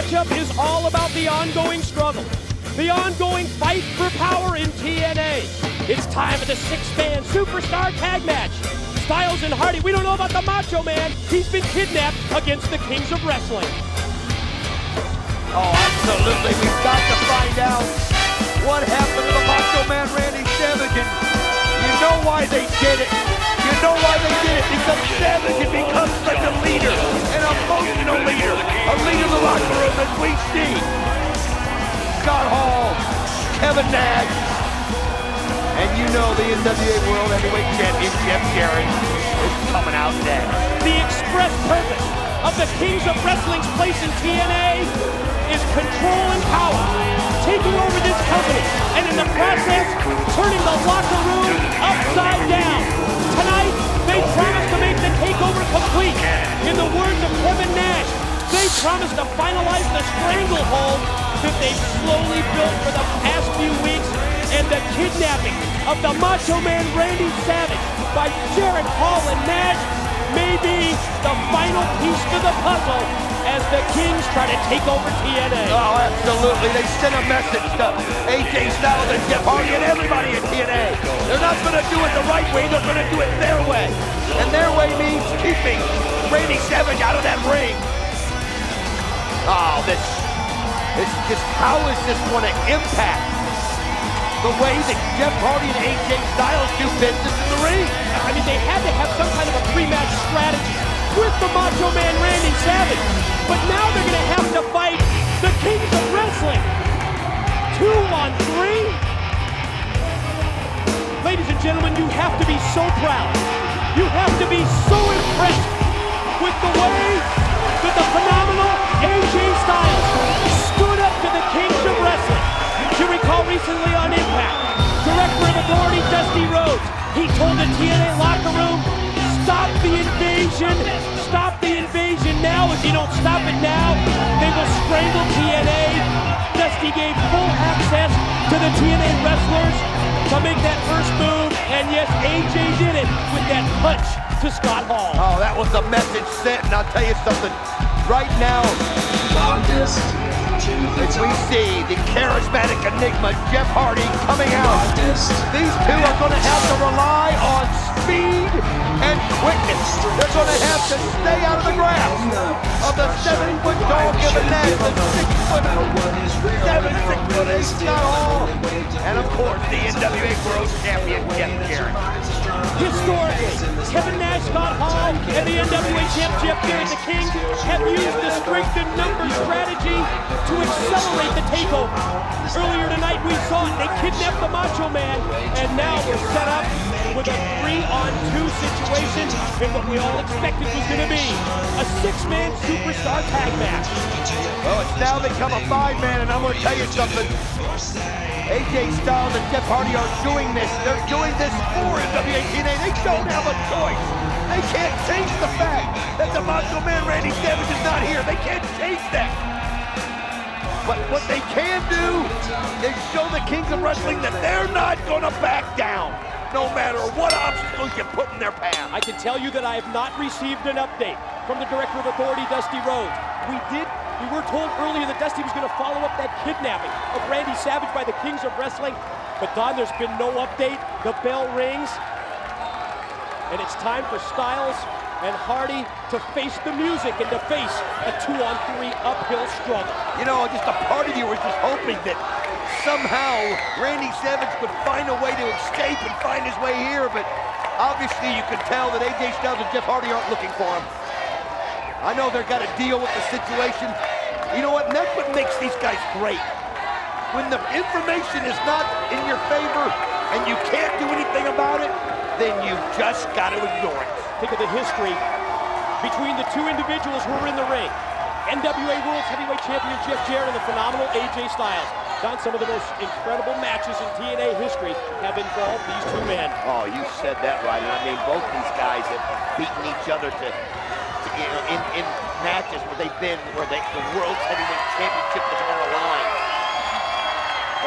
matchup is all about the ongoing struggle, the ongoing fight for power in TNA. It's time for the six-man superstar tag match. Styles and Hardy, we don't know about the Macho Man. He's been kidnapped against the Kings of Wrestling. Oh, absolutely. We've got to find out what happened to the Macho Man, Randy Savage. And you know why they did it. You know why they did it. Because Savage had become such a leader, an emotional leader, a leader of the locker room, as we see. Scott Hall, Kevin Nash, and you know the NWA World Heavyweight Champion, Jeff Jarrett, is coming out next. The express purpose of the Kings of Wrestling's place in TNA is control and power, taking over this company, and in the process, turning the locker room upside down. Tonight, they promise to make the takeover complete. In the words of Kevin Nash, they promise to finalize the stranglehold that they've slowly built for the past few weeks, and the kidnapping of the Macho Man Randy Savage by Jarrett Hall and Nash may be the final piece to the puzzle as the Kings try to take over TNA. Oh, absolutely. They sent a message to AJ Styles and Jeff Hardy and everybody in TNA. They're not going to do it the right way. They're going to do it their way. And their way means keeping Randy Savage out of that ring. Oh, this just, how is this going to impact the way that Jeff Hardy and AJ Styles do business in the ring? I mean, they had to have some kind of a pre-match strategy with the Macho Man Randy Savage. But now they're going to have to fight the Kings of Wrestling. 2-on-3. Ladies and gentlemen, you have to be so proud. You have to be so impressed with the way that the phenomenal AJ Styles stood up to the Kings of Wrestling. You recall recently on Impact, Director of Authority Dusty Rhodes, he told the TNA locker room, stop the invasion, stop the invasion now. If you don't stop it now, they will strangle TNA. Dusty gave full access to the TNA wrestlers to make that first move, and yes, AJ did it with that punch to Scott Hall. Oh, that was the message sent, and I'll tell you something, right now, as we see the charismatic enigma Jeff Hardy coming out, these two are going to have to rely on speed and quickness. They're going to have to stay out of the grasp of the 7-foot tall Kevin Nash, the 6'7", 6'8" Scott Hall, and of course the NWA World Champion Jeff Jarrett. Historically, Kevin Nash, Scott Hall, and the NWA Champ Jeff Jarrett, the King, have used the strength and numbers strategy to accelerate the takeover. Earlier tonight we saw it, they kidnapped the Macho Man, and now we're set up with a 3-on-2 situation in what we all expected was going to be a 6-man superstar tag match. Well, it's now become a 5-man, and I'm going to tell you something. AJ Styles and Jeff Hardy are doing this. They're doing this for NWA TNA. They don't have a choice. They can't change the fact that the Macho Man Randy Savage is not here. They can't change that. But what they can do is show the Kings of Wrestling that they're not going to back down, no matter what obstacles you put in their path. I can tell you that I have not received an update from the Director of Authority, Dusty Rhodes. We were told earlier that Dusty was going to follow up that kidnapping of Randy Savage by the Kings of Wrestling. But Don, there's been no update. The bell rings. And it's time for Styles and Hardy to face the music and to face a 2-on-3 uphill struggle. You know, just a part of you was just hoping that somehow Randy Savage could find a way to escape and find his way here, but obviously you could tell that AJ Styles and Jeff Hardy aren't looking for him. I know they've got to deal with the situation. You know what? And that's what makes these guys great. When the information is not in your favor and you can't do anything about it, then you've just got to ignore it. Think of the history between the two individuals who were in the ring. NWA World Heavyweight Champion Jeff Jarrett and the phenomenal AJ Styles. Don, some of the most incredible matches in TNA history have involved these two men. Oh, you said that right. And I mean, both these guys have beaten each other to you know, in matches where they've been, where the World Heavyweight Championship was on the line.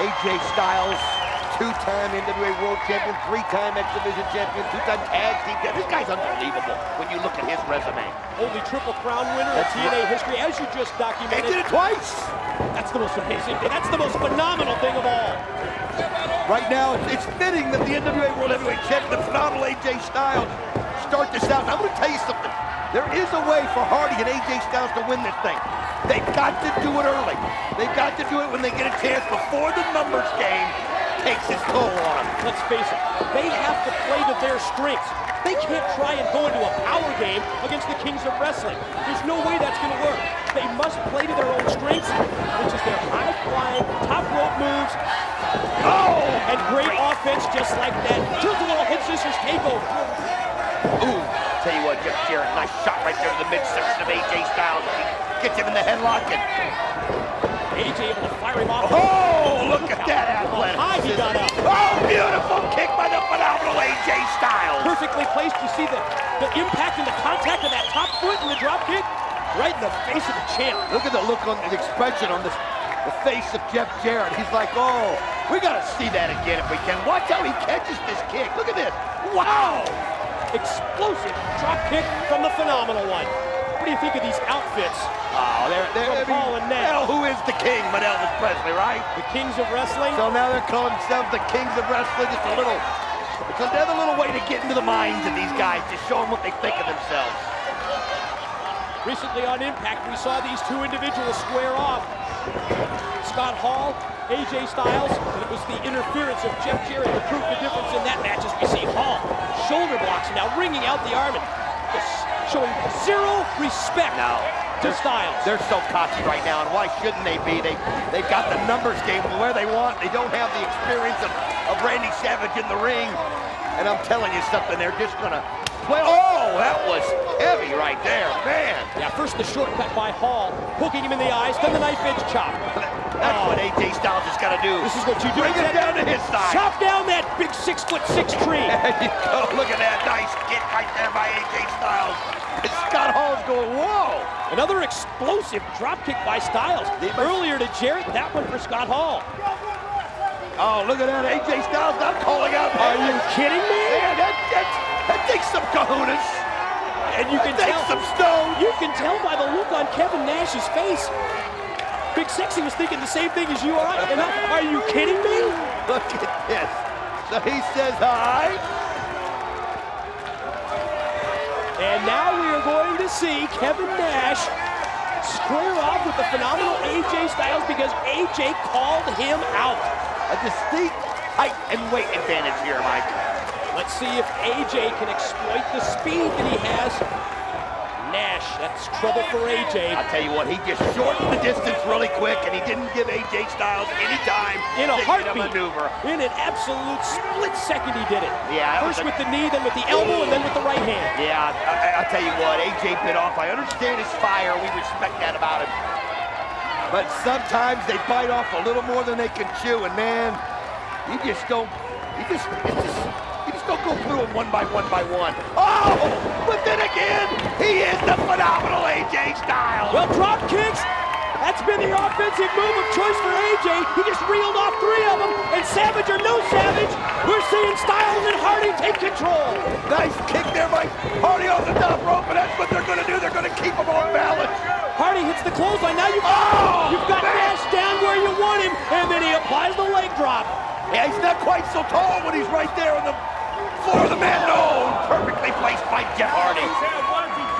AJ Styles two-time NWA World Champion, three-time X Division Champion, two-time Tag Team Champion. This guy's unbelievable when you look at his resume. Only Triple Crown winner in TNA history, as you just documented. He did it twice. That's the most amazing thing. That's the most phenomenal thing of all. Right now, it's fitting that the NWA World Heavyweight Champion, the phenomenal AJ Styles, start this out. And I'm going to tell you something. There is a way for Hardy and AJ Styles to win this thing. They've got to do it early. They've got to do it when they get a chance before the numbers game takes its toll on them. Let's face it, they have to play to their strengths. They can't try and go into a power game against the kings of wrestling. There's no way that's going to work. They must play to their own strengths, which is their high-flying, top rope moves. Oh! And great offense just like that. Just a little head-scissors takeover. Ooh, tell you what, Jeff Jarrett, nice shot right there to the midsection of AJ Styles. Gets him in the headlock and AJ able to fire him off. Oh, look at that athleticism. High he got up. Oh, beautiful kick by the phenomenal AJ Styles. Perfectly placed. You see the impact and the contact of that top foot and the drop kick right in the face of the champ. Look at the look on the expression on the face of Jeff Jarrett. He's like, oh, we got to see that again if we can. Watch how he catches this kick. Look at this. Wow. Explosive drop kick from the phenomenal one. What do you think of these outfits? Oh, they're Paul and Nash. Hell, who is the king but Elvis Presley, right? The kings of wrestling. So now they're calling themselves the kings of wrestling. Just a little, it's another little way to get into the minds of these guys, to show them what they think of themselves. Recently on Impact, we saw these two individuals square off. Scott Hall, AJ Styles, and it was the interference of Jeff Jarrett that proved the difference in that match, as we see Hall shoulder blocks and now wringing out the arm and just showing zero respect to Styles. They're so cocky right now, and why shouldn't they be? They've got the numbers game where they want. They don't have the experience of Randy Savage in the ring. And I'm telling you something, they're just gonna play. Oh, that was heavy right there, man. Yeah, first the shortcut by Hall, hooking him in the eyes, then the knife edge chop. That's what AJ Styles has got to do. This is what you do. Bring it down to his side. Chop down that big 6'6" tree. There you go. Look at that nice kick right there by AJ Styles. And Scott Hall's going, whoa. Another explosive drop kick by Styles. Earlier to Jarrett, that one for Scott Hall. Oh, look at that. AJ Styles now calling out. Are you kidding me? Man, that takes some kahunas. And you can tell some stone. You can tell by the look on Kevin Nash's face. Big Sexy was thinking the same thing as you are. And are you kidding me? Look at this. So he says hi. And now we are going to see Kevin Nash square off with the phenomenal AJ Styles because AJ called him out. A distinct height and weight advantage here, Mike. Let's see if AJ can exploit the speed that he has. Nash, that's trouble for AJ. I'll tell you what, he just shortened the distance really quick, and he didn't give AJ Styles any time in a heartbeat. Maneuver. In an absolute split second, he did it. Yeah. First with the knee, then with the elbow, and then with the right hand. Yeah, I'll tell you what, AJ bit off. I understand his fire. We respect that about him. But sometimes they bite off a little more than they can chew, and man, you just don't go through them one by one. Oh, but then again, he is the phenomenal AJ Styles. Well, drop kicks, that's been the offensive move of choice for AJ. He just reeled off 3 of them, and Savage or no Savage, we're seeing Styles and Hardy take control. Nice kick there by Hardy off the top rope, and that's what they're going to do. They're going to keep him on balance. Hardy hits the clothesline. Now you've got Nash down where you want him, and then he applies the leg drop. Yeah, he's not quite so tall when he's right there on the floor of the mat. No, perfectly placed by Jeff Hardy.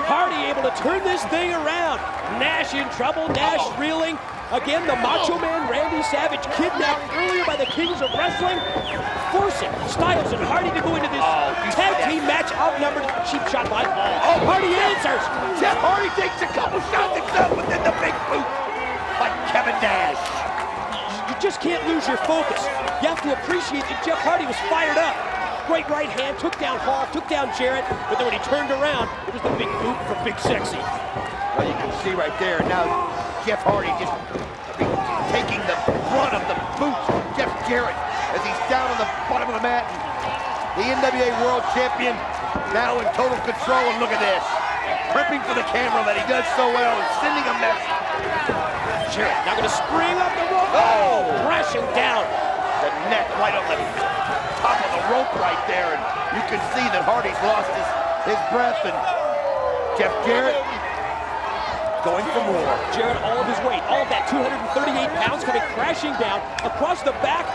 Hardy able to turn this thing around. Nash in trouble, Nash reeling. Again, the Macho Man, Randy Savage, kidnapped earlier by the Kings of Wrestling, forcing Styles and Hardy to go into this tag team match outnumbered. Cheap shot by Paul. Oh, Hardy answers. Jeff Hardy takes a couple shots himself, but then the big boot by Kevin Nash. You just can't lose your focus. You have to appreciate that Jeff Hardy was fired up. Great right hand, took down Hall, took down Jarrett, but then when he turned around, it was the big boot for Big Sexy. Well, you can see right there, now Jeff Hardy just taking the brunt of the boots from Jeff Jarrett as he's down on the bottom of the mat. The NWA World Champion now in total control, and look at this. Prepping for the camera that he does so well and sending a message. Jarrett now going to spring up the rope. Oh! Crashing down. the neck right on the top of the rope right there, and you can see that Hardy's lost his breath, and Jeff Jarrett going for more. Jarrett, all of his weight, all of that 238 pounds coming crashing down across the back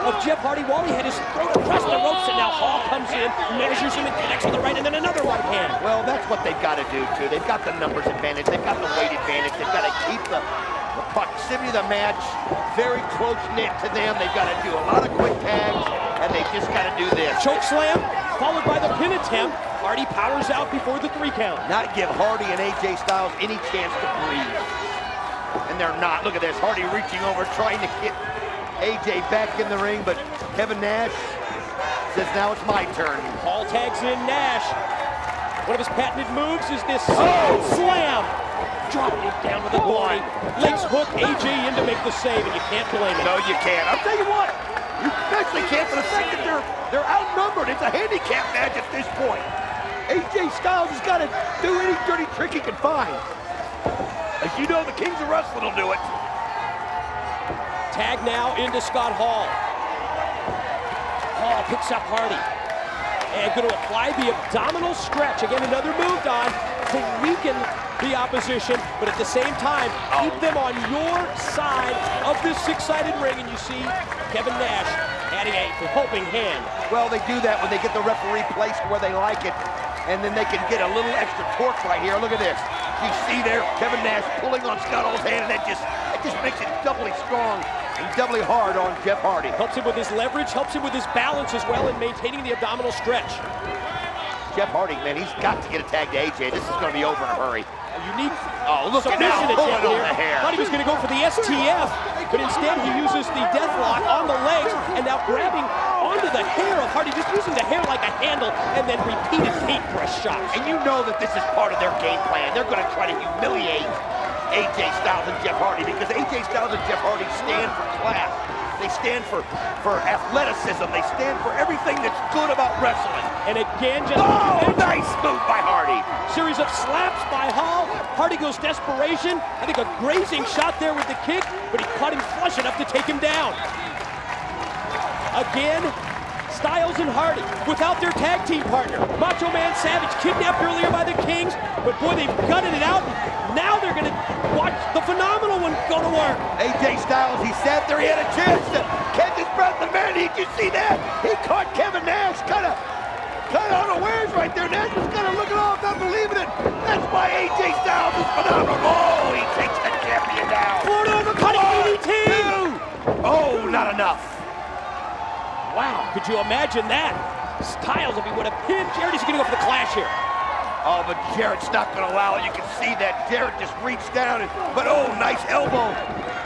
of Jeff Hardy. Wally had his throat across the ropes, and now Hall comes in, measures him, and connects with the right, and then another right hand. Well, that's what they've got to do, too. They've got the numbers advantage. They've got the weight advantage. They've got to keep the proximity of the match very close-knit to them. They've got to do a lot of quick tags, and they just got to do this. Choke slam, followed by the pin attempt. Hardy powers out before the 3 count. Not give Hardy and AJ Styles any chance to breathe. And they're not. Look at this. Hardy reaching over, trying to get AJ back in the ring, but Kevin Nash says, now it's my turn. Hall tags in Nash. One of his patented moves is this slam. Dropping him down with a body. Legs hook AJ in to make the save, and you can't blame him. No, you can't. I'll tell you what. You especially can't for the fact that they're outnumbered. It's a handicap match at this point. AJ Styles has got to do any dirty trick he can find. As you know, the Kings of Wrestling will do it. Tag now into Scott Hall. Hall picks up Hardy. And going to apply the abdominal stretch. Again, another move, Don, to weaken the opposition, but at the same time, keep them on your side of this 6-sided ring. And you see Kevin Nash adding a helping hand. Well, they do that when they get the referee placed where they like it, and then they can get a little extra torque right here. Look at this. You see there, Kevin Nash pulling on Scott Hall's hand, and that just makes it doubly strong and doubly hard on Jeff Hardy. Helps him with his leverage, helps him with his balance as well in maintaining the abdominal stretch. Jeff Hardy, man, he's got to get a tag to AJ. This is going to be over in a hurry. Unique look at now, pulling on the hair. Thought he was going to go for the STF, but instead he uses the deathlock on the legs and now grabbing onto the hair of Hardy, just using the hair like a handle, and then repeated paintbrush shots. And you know that this is part of their game plan. They're going to try to humiliate AJ Styles and Jeff Hardy, because AJ Styles and Jeff Hardy stand for class. They stand for athleticism. They stand for everything that's good about wrestling. And again, just nice move by Hardy. Series of slaps by Hall. Hardy goes desperation. I think a grazing shot there with the kick, but he caught him flush enough to take him down. Again, Styles and Hardy without their tag team partner. Macho Man Savage kidnapped earlier by the Kings, but boy, they've gutted it out. Now they're going to watch the phenomenal one go to work. AJ Styles, he sat there, he had a chance to catch his breath, and man, did you see that? He caught Kevin Nash kind of unawares right there. Nash was kind of looking off, not believing it. That's why AJ Styles is phenomenal. Oh, he takes the champion down. Florida overcutting DDT. Oh, not enough. Wow, could you imagine that? Styles, if he would have pinned Jarrett, he's going to go for the clash here. Oh, but Jarrett's not going to allow it. You can see that Jarrett just reached down, but nice elbow.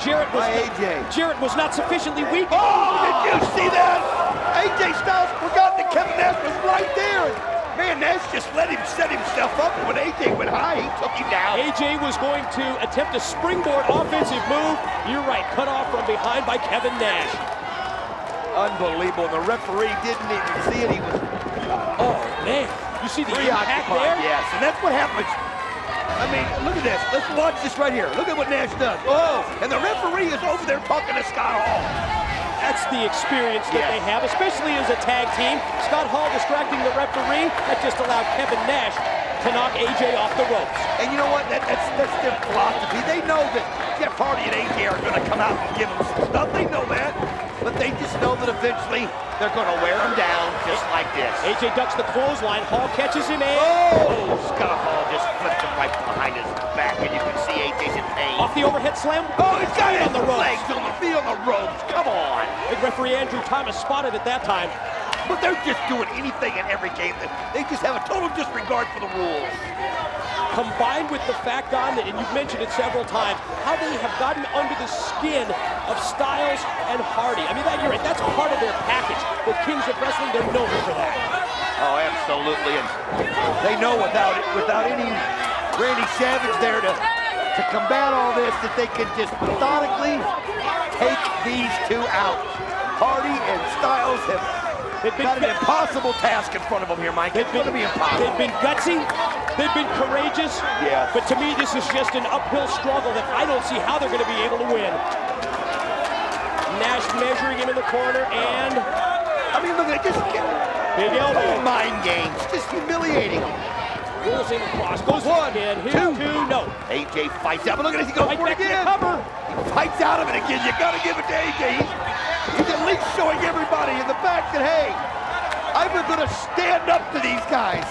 Jarrett was not sufficiently weak. Oh, did you see that? AJ Styles forgot that Kevin Nash was right there. Man, Nash just let him set himself up. When AJ went high, he took him down. AJ was going to attempt a springboard offensive move. You're right, cut off from behind by Kevin Nash. Unbelievable. The referee didn't even see it. He was, man. You see the impact there? Yes, and that's what happens. I mean, look at this. Let's watch this right here. Look at what Nash does. And the referee is over there talking to Scott Hall. That's the experience that they have, especially as a tag team. Scott Hall distracting the referee. That just allowed Kevin Nash to knock AJ off the ropes. And you know what? That's their philosophy. They know that Jeff Hardy and AJ are going to come out and give them some stuff. They know that. But they just know that eventually they're going to wear him down just like this. AJ ducks the clothesline. Hall catches him in. Scott Hall just flipped him right behind his back, and you can see AJ's in pain. Off the overhead slam. He's got it on the ropes. Legs on the ropes. Come on. Big referee Andrew Thomas spotted at that time. But they're just doing anything in every game. They just have a total disregard for the rules. Combined with the fact, Don, that, and you've mentioned it several times, how they have gotten under the skin of Styles and Hardy. I mean, you're right, that's part of their package. The Kings of Wrestling, they're known for that. Oh, absolutely. And they know without any Randy Savage there to combat all this, that they can just methodically take these two out. Hardy and Styles have got an impossible task in front of them here, Mike. It's going to be impossible. They've been gutsy. They've been courageous. Yeah. But to me, this is just an uphill struggle that I don't see how they're going to be able to win. Nash measuring him in the corner, and I mean, look at it, just big elbow. mind games, just humiliating him. Rolls him across, goes One, again, hit two. no. AJ fights out, but look at it, he goes Right for it back to the again. cover. He fights out of it again. You gotta give it to AJ. He's at least showing everybody in the back that, hey, I'm gonna stand up to these guys.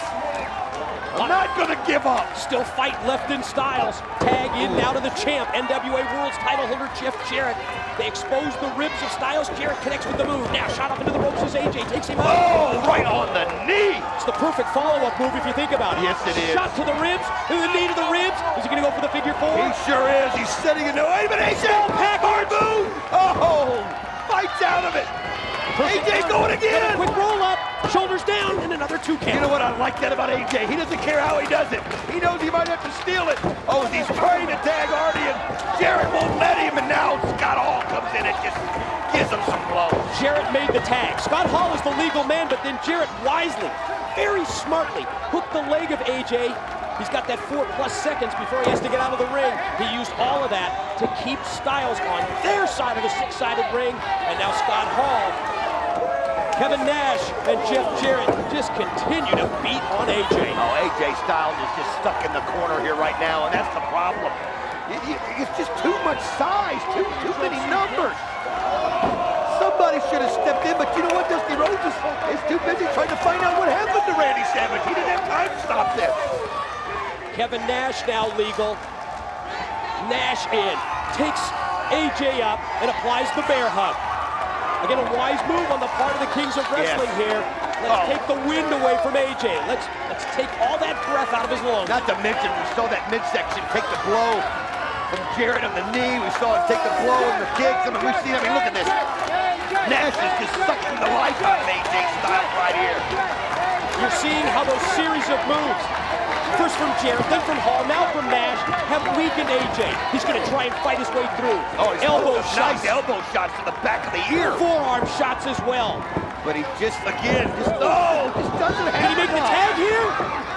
I'm not gonna give up. Still fight left in Styles. Tag in now to the champ, NWA World's title holder Jeff Jarrett. They expose the ribs of Styles. Jarrett connects with the move. Now shot up into the ropes as AJ takes him out. Oh, right on the knee. It's the perfect follow-up move if you think about it. Yes, it is. Shot to the ribs, to the knee to the ribs. Is he gonna go for the figure four? He sure is. He's setting it. Wait a minute, AJ. Hard move. Oh, fights out of it. AJ going again. Quick roll up, shoulders down, and another 2 count. You know what I like that about AJ? He doesn't care how he does it. He knows he might have to steal it. Oh, he's trying to tag Hardy, and Jarrett won't let him, and now Scott Hall comes in and just gives him some blows. Jarrett made the tag. Scott Hall is the legal man, but then Jarrett wisely, very smartly, hooked the leg of AJ. He's got that 4+ seconds before he has to get out of the ring. He used all of that to keep Styles on their side of the 6-sided ring, and now Scott Hall, Kevin Nash, and Jeff Jarrett just continue to beat on AJ. Oh, AJ Styles is just stuck in the corner here right now, and that's the problem. It's just too much size, too many numbers. Somebody should have stepped in, but you know what? Dusty Rhodes is too busy trying to find out what happened to Randy Savage. He didn't have time to stop this. Kevin Nash now legal. Nash in, takes AJ up, and applies the bear hug. Again, a wise move on the part of the Kings of Wrestling here. Let's take the wind away from AJ. Let's take all that breath out of his lungs. Not to mention, we saw that midsection take the blow from Jarrett on the knee. We saw him take the blow in the kicks. I mean, we've seen, look at this. Nash is just sucking the life out of AJ Styles right here. You're seeing how those series of moves, first from Jarrett, then from Hall, now from Nash, have weakened AJ. He's going to try and fight his way through. Oh, he's elbow nice shots. elbow shots to the back of the ear. Forearm shots as well. But he just, again, just doesn't have Did he make the tag here?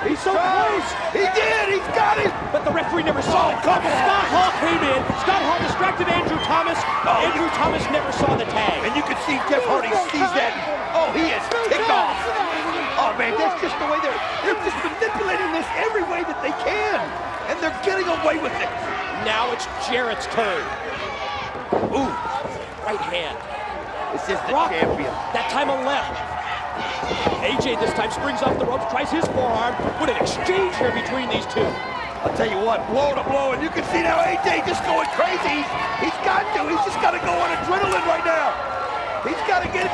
He's so close. He did, he's got it. But the referee never saw it. Come on. Scott Hall came in. Scott Hall distracted Andrew Thomas. Andrew Thomas never saw the tag. And you can see Jeff Hardy sees that. Oh, he is ticked off. Oh, man, that's just the way they're just manipulating this every way that they can. And they're getting away with it. Now it's Jarrett's turn. Ooh, Right hand. this is the Rock. champion. That time on left. AJ this time springs off the ropes, tries his forearm. What an exchange here between these two. I'll tell you what, blow to blow, and you can see now AJ just going crazy. He's just got to go on adrenaline right now. He's got to get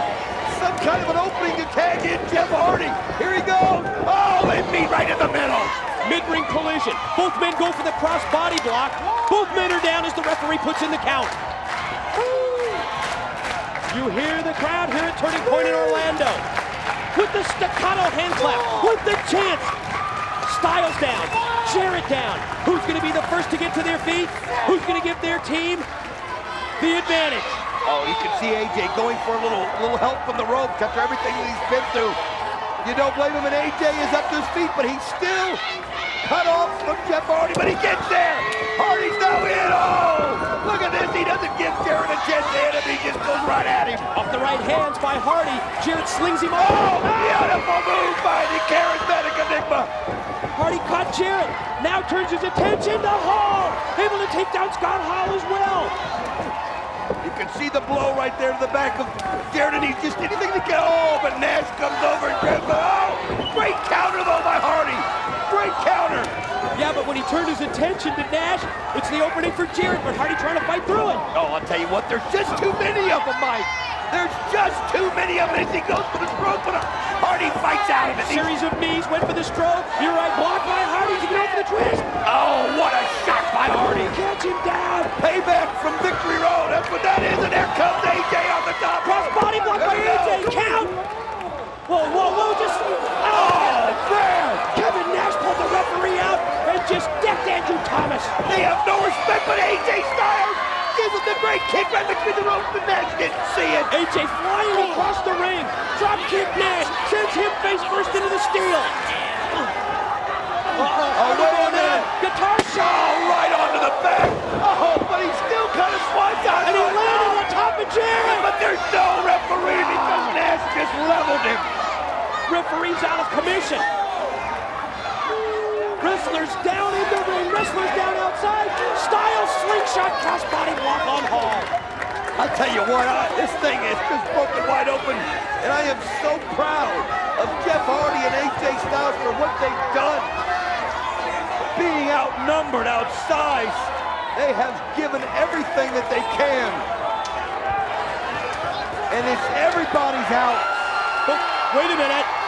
some kind of an opening to tag in Jeff Hardy. Here he goes. Oh, they meet right in the middle. Mid-ring collision. Both men go for the cross body block. Both men are down as the referee puts in the count. You hear the crowd here at Turning Point in Orlando. With the staccato hand clap, with the chants. Styles down, Jarrett down. Who's going to be the first to get to their feet? Who's going to give their team the advantage? Oh, you can see AJ going for a little help from the ropes after everything that he's been through. You don't blame him, and AJ is up to his feet, but he's still cut off from Jeff Hardy, but he gets there. Hardy's now in. Oh, look at this. He doesn't give Jarrett a chance to hit him. He just goes right at him. Off the right hands by Hardy. Jarrett slings him off. Oh, beautiful move by the charismatic Enigma. Hardy caught Jarrett. Now turns his attention to Hall. Able to take down Scott Hall as well. You can see the blow right there to the back of Jarrett, and he's just anything to get. Oh, but Nash comes over and grabs him. Oh, great counter though by Hardy. Great counter. Yeah, but when he turned his attention to Nash, it's the opening for Jarrett, but Hardy trying to fight through it. Oh, I'll tell you what, there's just too many of them, Mike. There's just too many of them. As he goes for the stroke, but Hardy fights out of it. Series of knees, went for the stroke. You're right, blocked by Hardy to get over the twist. Oh, what a shot by Hardy. Catch him down. Payback from Victory Road. That's what that is, and there comes AJ on the top. Cross body block by AJ. Count. Whoa, just. Oh, there. Kevin Nash pulled the referee out and just decked Andrew Thomas. They have no respect, but AJ Styles gives him the great kick right between the ropes, but Nash didn't see it. AJ flying across the ring. Drop kick Nash. Sends him face first into the steel. Oh, wait a minute. Guitar shot. Oh, right onto the back. Oh, but he still kind of swiped out. And he landed on top of Jarrett. referee's out of commission. Wrestlers down in the ring, wrestlers down outside. Styles slingshot crossbody block on Hall. I tell you what, this thing is just broken wide open, and I am so proud of Jeff Hardy and AJ Styles for what they've done. Being outnumbered, outsized, they have given everything that they can. And it's everybody's out. Oh, wait a minute.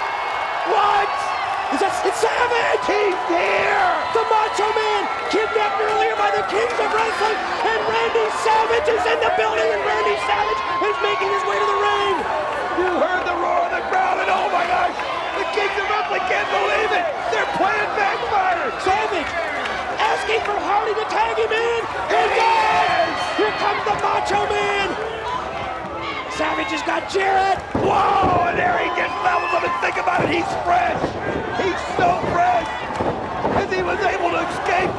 What? It's Savage! He's here! The Macho Man, kidnapped earlier by the Kings of Wrestling, and Randy Savage is in the building, and Randy Savage is making his way to the ring. You heard the roar of the crowd, and oh my gosh, the Kings of Wrestling can't believe it! Their plan backfired! Savage asking for Hardy to tag him in, and Yes! here comes the Macho Man. Savage has got Jarrett. Whoa, and there he gets levels of it. Think about it, he's fresh. He's so fresh. As he was able to escape.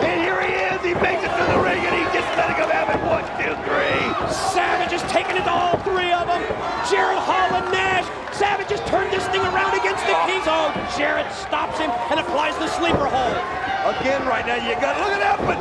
And here he is, he makes it to the ring, and he's just letting him have it. 1, 2, 3. Savage is taking it to all three of them. Jarrett, Hall, and Nash. Savage has turned this thing around against the Kings. Oh, Jarrett stops him and applies the sleeper hold. Again, right now, you got, look at that one.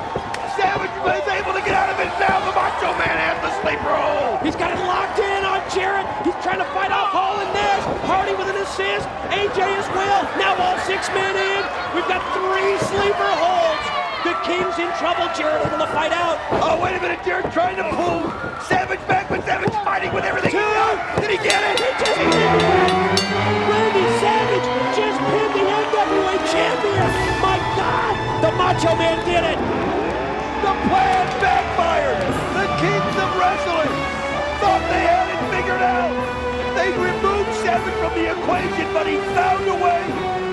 Savage is able to get out of it now. The Macho Man has the sleeper hold. He's got it locked in on Jarrett. He's trying to fight off Hall and Nash. Hardy with an assist. AJ as well. Now all 6 men in. We've got 3 sleeper holds. The King's in trouble. Jarrett able to fight out. Oh, wait a minute. Jarrett trying to pull Savage back, but Savage fighting with everything he got. Did he get it? He just pinned it. Randy Savage just pinned the NWA champion. My God, the Macho Man did it. The plan backfired. The Kings of Wrestling thought they had it figured out. They removed Savage from the equation, but he found a way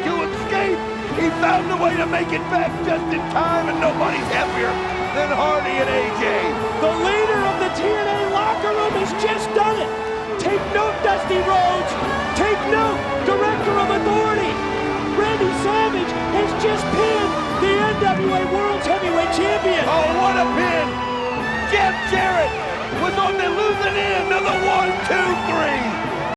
to escape. He found a way to make it back just in time, and nobody's happier than Hardy and AJ. The leader of the TNA locker room has just done it. Take note, Dusty Rhodes. Take note, Director of Authority. Randy Savage has just pinned the NWA World's Heavyweight Champion. Oh, what a pin! Jeff Jarrett was on the losing end of the 1, 2, 3.